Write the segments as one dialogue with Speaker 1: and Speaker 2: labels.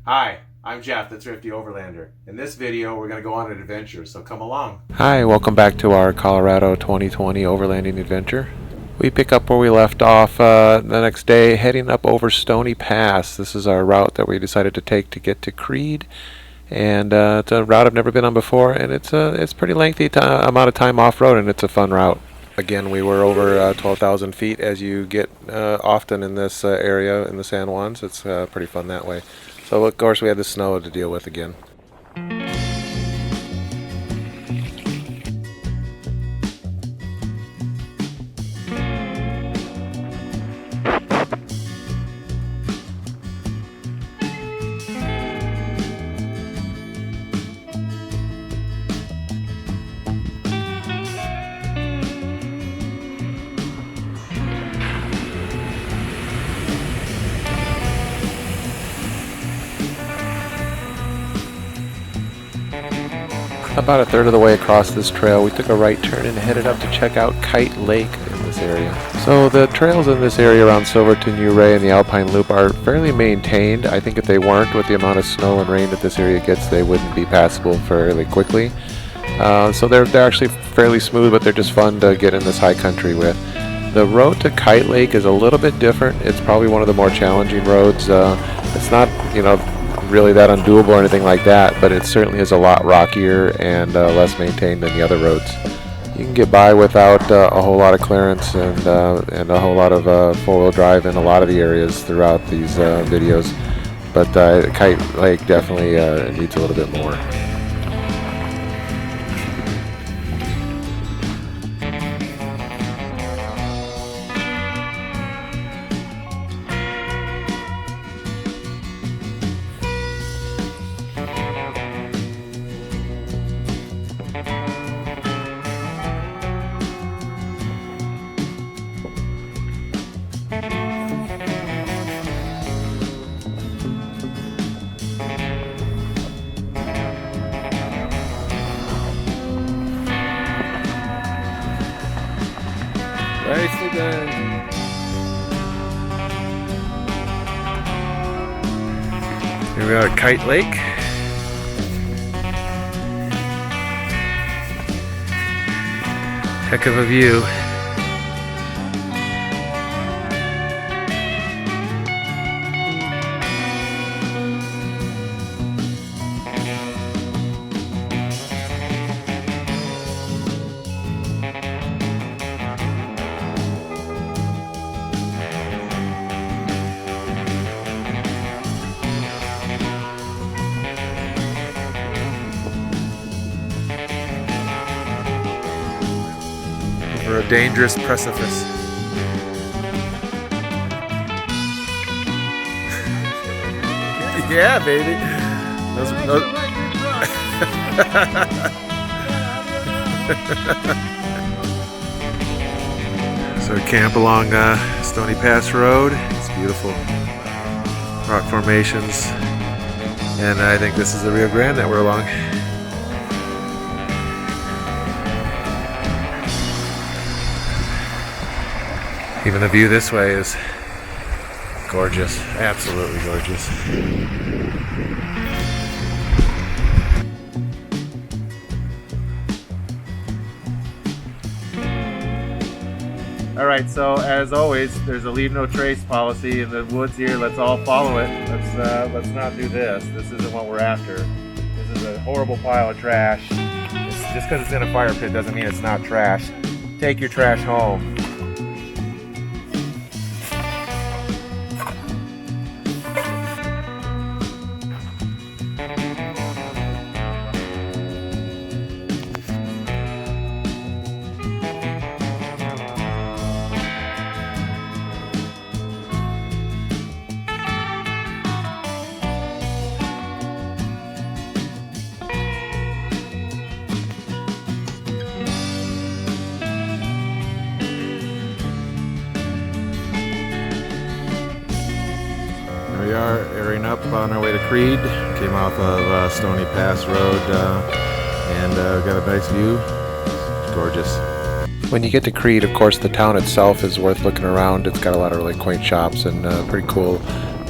Speaker 1: Hi, I'm Jeff, the Thrifty Overlander. In this video, we're going to go on an adventure, so come along.
Speaker 2: Hi, welcome back to our Colorado 2020 Overlanding Adventure. We pick up where we left off the next day, heading up over Stony Pass. This is our route that we decided to take to get to Creede. And it's a route I've never been on before, and it's pretty lengthy amount of time off-road, and it's a fun route. Again, we were over 12,000 feet, as you get often in this area in the San Juans. It's pretty fun that way. So, of course, we had the snow to deal with again. About a third of the way across this trail, we took a right turn and headed up to check out Kite Lake in this area. So the trails in this area around Silverton, Uray, and the Alpine Loop are fairly maintained. I think if they weren't, with the amount of snow and rain that this area gets, they wouldn't be passable fairly quickly. So they're actually fairly smooth, but they're just fun to get in this high country with. The road to Kite Lake is a little bit different. It's probably one of the more challenging roads. It's not, really that undoable or anything like that, but it certainly is a lot rockier and less maintained than the other roads. You can get by without a whole lot of clearance and a whole lot of four-wheel drive in a lot of the areas throughout these videos, but Kite Lake definitely needs a little bit more. Nicely done. Here we are at Kite Lake. Heck of a view. Over a dangerous precipice. Yeah, baby. So we camp along Stony Pass Road. It's beautiful. Rock formations. And I think this is the Rio Grande that we're along. Even the view this way is gorgeous, absolutely gorgeous.
Speaker 3: Alright, so as always, there's a leave no trace policy in the woods here. Let's all follow it. Let's not do this. This isn't what we're after. This is a horrible pile of trash. Just because it's in a fire pit doesn't mean it's not trash. Take your trash home.
Speaker 2: we are airing up on our way to Creede. Came off of Stony Pass Road and got a nice view. It's gorgeous. When you get to Creede, of course, the town itself is worth looking around. It's got a lot of really quaint shops and pretty cool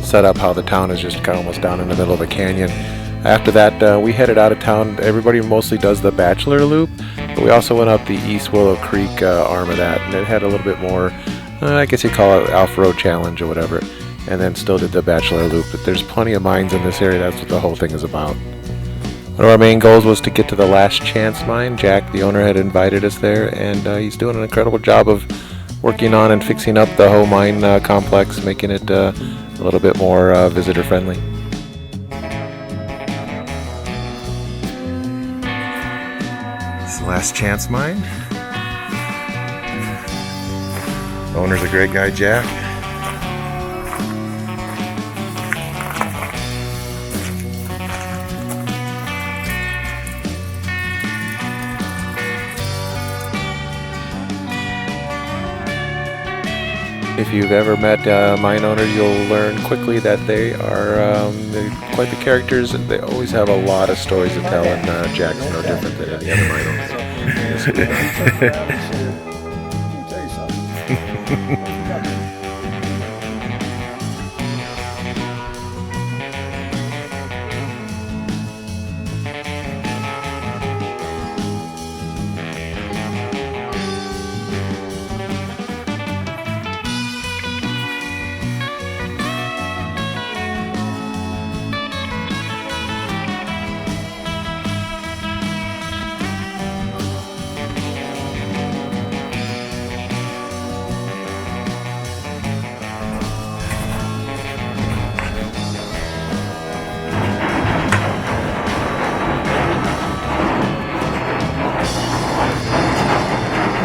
Speaker 2: set up how the town is just kind of almost down in the middle of a canyon. After that, we headed out of town. Everybody mostly does the Bachelor Loop, but we also went up the East Willow Creek arm of that, and it had a little bit more, I guess you call it Alpha Road Challenge or whatever, and then still did the Bachelor Loop. But there's plenty of mines in this area. That's what the whole thing is about. One of our main goals was to get to the Last Chance mine. Jack, the owner, had invited us there, and he's doing an incredible job of working on and fixing up the whole mine complex, making it a little bit more visitor friendly. It's the Last Chance mine. The owner's a great guy, Jack. If you've ever met a mine owner, you'll learn quickly that they are they're quite the characters. They always have a lot of stories to tell, and Jack's no different than any other mine owner.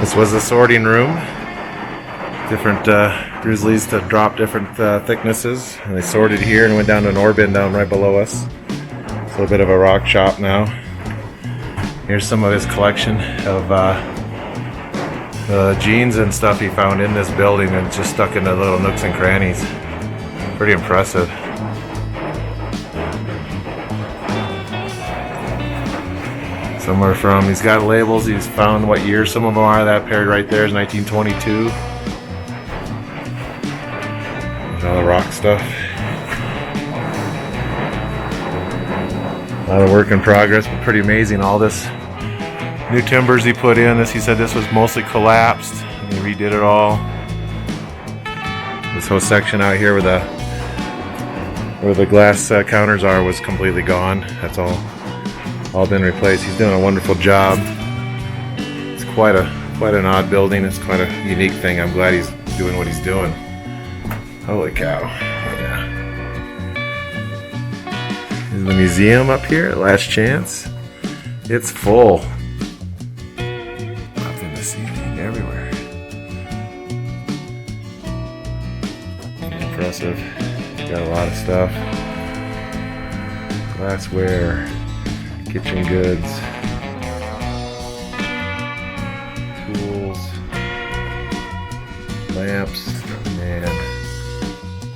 Speaker 2: This was the sorting room. Different grizzlies to drop different thicknesses. And they sorted here and went down to an ore bin down right below us. It's a little bit of a rock shop now. Here's some of his collection of jeans and stuff he found in this building and just stuck into little nooks and crannies. Pretty impressive. Somewhere from, he's got labels, he's found what year some of them are. That pair right there is 1922. There's all the rock stuff. A lot of work in progress, but pretty amazing. All this new timbers he put in. He said this was mostly collapsed, and he redid it all. This whole section out here where the glass counters are was completely gone. That's all been replaced. He's doing a wonderful job. It's quite an odd building. It's quite a unique thing. I'm glad he's doing what he's doing. Holy cow. Yeah. Here's the museum up here at Last Chance. It's full. Up in the ceiling, everywhere. Impressive. Got a lot of stuff. Glassware. Kitchen goods, tools, lamps, and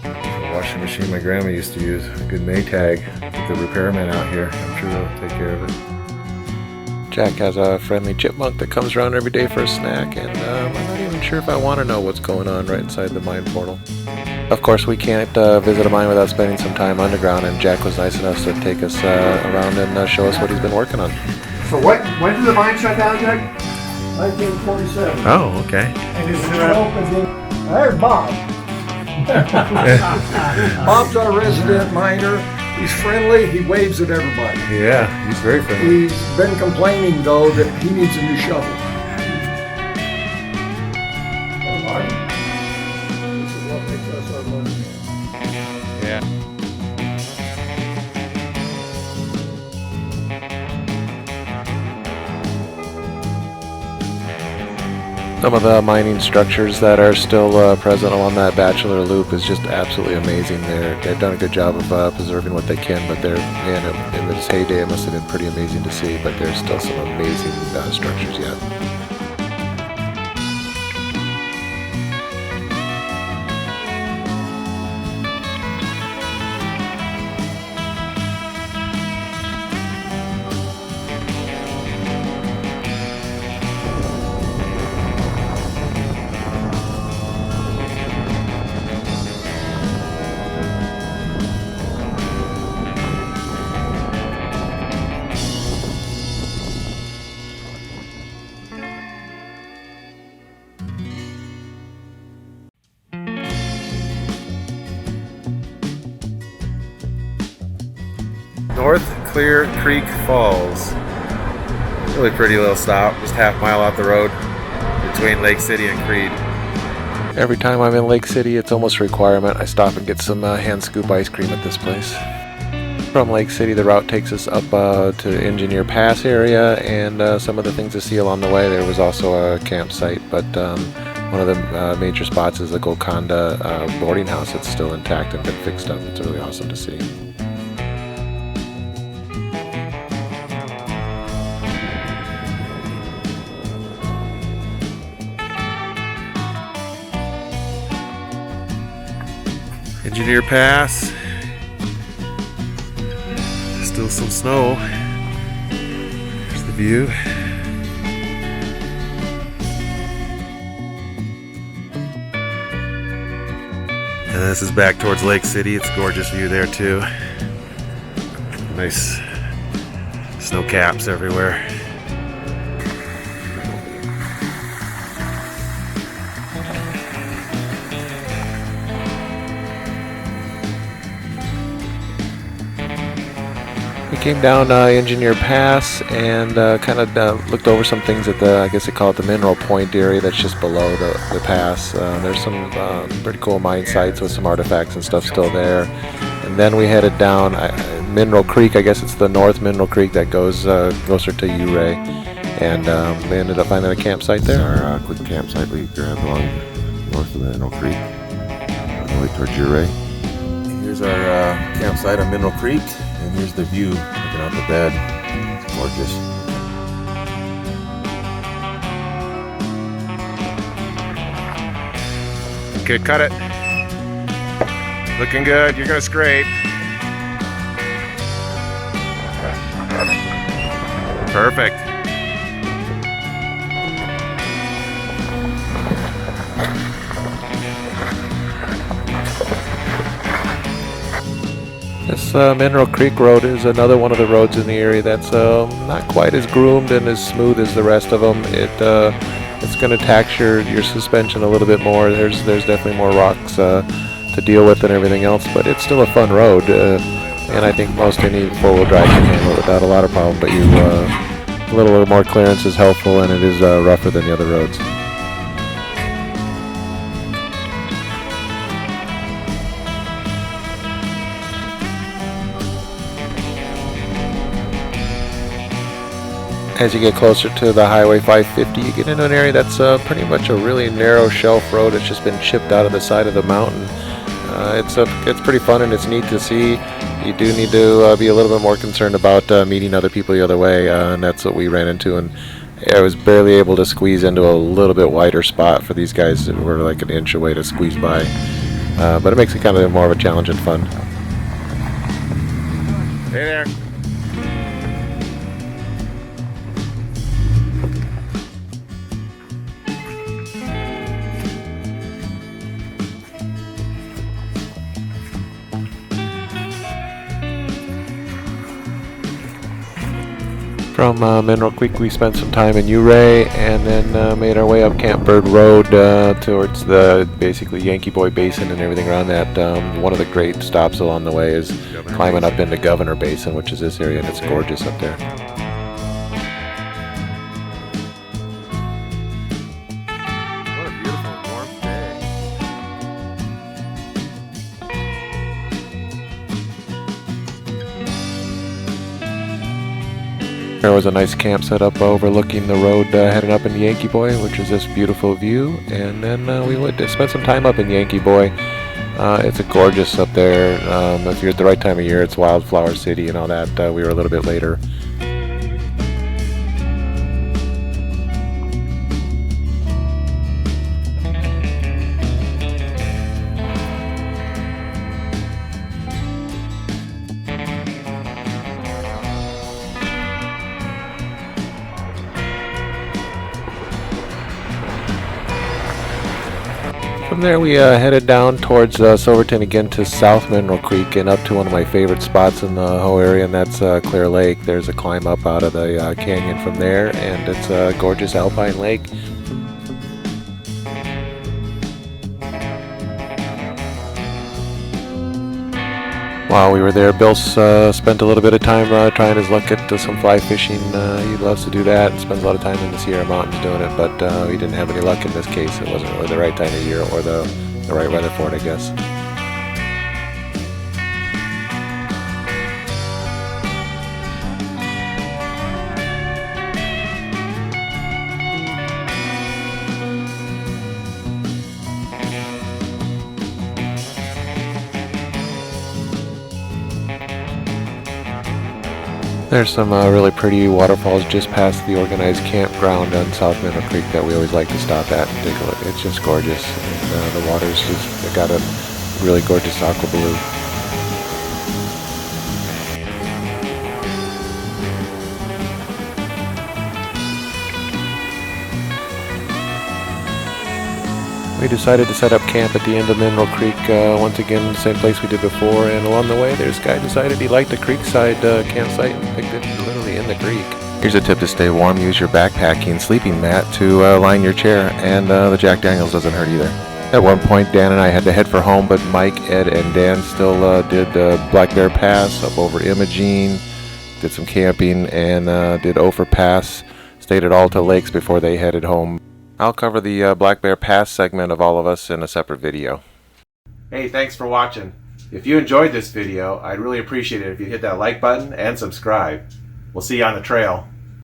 Speaker 2: a washing machine my grandma used to use. A good Maytag. The repairman out here. I'm sure they'll take care of it. Jack has a friendly chipmunk that comes around every day for a snack, and I'm not even sure if I want to know what's going on right inside the mine portal. Of course, we can't visit a mine without spending some time underground, and Jack was nice enough to take us around and show us what he's been working on.
Speaker 1: So when did the mine shut down, Jack?
Speaker 4: 1927.
Speaker 2: Oh, okay.
Speaker 4: And it's opened in. There's Bob. Bob's our resident miner. He's friendly. He waves at everybody.
Speaker 2: Yeah, he's very friendly.
Speaker 4: He's been complaining, though, that he needs a new shovel. This is what makes us our money.
Speaker 2: Yeah. Some of the mining structures that are still present along that Bachelor Loop is just absolutely amazing. They've done a good job of preserving what they can, but in its heyday it must have been pretty amazing to see, but there's still some amazing structures yet.
Speaker 3: North Clear Creek Falls. Really pretty little stop, just half mile off the road between Lake City and Creede.
Speaker 2: Every time I'm in Lake City, it's almost a requirement. I stop and get some hand scoop ice cream at this place. From Lake City, the route takes us up to Engineer Pass area, and some of the things to see along the way. There was also a campsite, but one of the major spots is the Golconda boarding house that's still intact and been fixed up. It's really awesome to see.
Speaker 3: Engineer Pass. Still some snow. There's the view. And this is back towards Lake City. It's a gorgeous view there too. Nice snow caps everywhere.
Speaker 2: We came down Engineer Pass and kind of looked over some things at the, I guess they call it the Mineral Point area that's just below the pass. There's some pretty cool mine sites with some artifacts and stuff still there. And then we headed down Mineral Creek. I guess it's the North Mineral Creek that goes closer to Uray. And we ended up finding a campsite there.
Speaker 5: Our quick campsite we grabbed along north of Mineral Creek, all the way towards Uray. Here's our campsite on Mineral Creek. And here's the view, looking out the bed. It's gorgeous.
Speaker 3: Good, cut it. Looking good. You're gonna scrape. Perfect.
Speaker 2: This Mineral Creek Road is another one of the roads in the area that's not quite as groomed and as smooth as the rest of them. It's going to tax your suspension a little bit more. There's definitely more rocks to deal with and everything else, but it's still a fun road. And I think most any four-wheel drive can handle it without a lot of problem. But a little more clearance is helpful, and it is rougher than the other roads. As you get closer to the Highway 550, you get into an area that's pretty much a really narrow shelf road. It's just been chipped out of the side of the mountain. It's pretty fun and it's neat to see. You do need to be a little bit more concerned about meeting other people the other way, and that's what we ran into. And I was barely able to squeeze into a little bit wider spot for these guys that were like an inch away to squeeze by. But it makes it kind of more of a challenge and fun.
Speaker 3: Hey there.
Speaker 2: From Mineral Creek, we spent some time in Uray and then made our way up Camp Bird Road towards the basically Yankee Boy Basin and everything around that. One of the great stops along the way is climbing up into Governor Basin, which is this area, and it's gorgeous up there.
Speaker 3: What a beautiful warm day.
Speaker 2: There was a nice camp set up overlooking the road heading up into Yankee Boy, which is this beautiful view. And then we went to spend some time up in Yankee Boy. It's gorgeous up there. If you're at the right time of year, it's Wildflower City and all that. We were a little bit later. From there we headed down towards Silverton again to South Mineral Creek and up to one of my favorite spots in the whole area, and that's Clear Lake. There's a climb up out of the canyon from there, and it's a gorgeous Alpine Lake. While we were there, Bill spent a little bit of time trying his luck at some fly fishing. He loves to do that and spends a lot of time in the Sierra Mountains doing it, but he didn't have any luck in this case. It wasn't really the right time of year or the right weather for it, I guess. There's some really pretty waterfalls just past the organized campground on South Mineral Creek that we always like to stop at and take a look. It's just gorgeous. And, the water's just got a really gorgeous aqua blue. We decided to set up camp at the end of Mineral Creek, once again the same place we did before, and along the way this guy decided he liked the creekside campsite and picked it literally in the creek. Here's a tip to stay warm: use your backpacking sleeping mat to line your chair, and the Jack Daniels doesn't hurt either. At one point Dan and I had to head for home, but Mike, Ed, and Dan still did Black Bear Pass up over Imogene, did some camping, and did Overpass, stayed at Alta Lakes before they headed home. I'll cover the Black Bear Pass segment of all of us in a separate video.
Speaker 1: Hey, thanks for watching. If you enjoyed this video, I'd really appreciate it if you hit that like button and subscribe. We'll see you on the trail.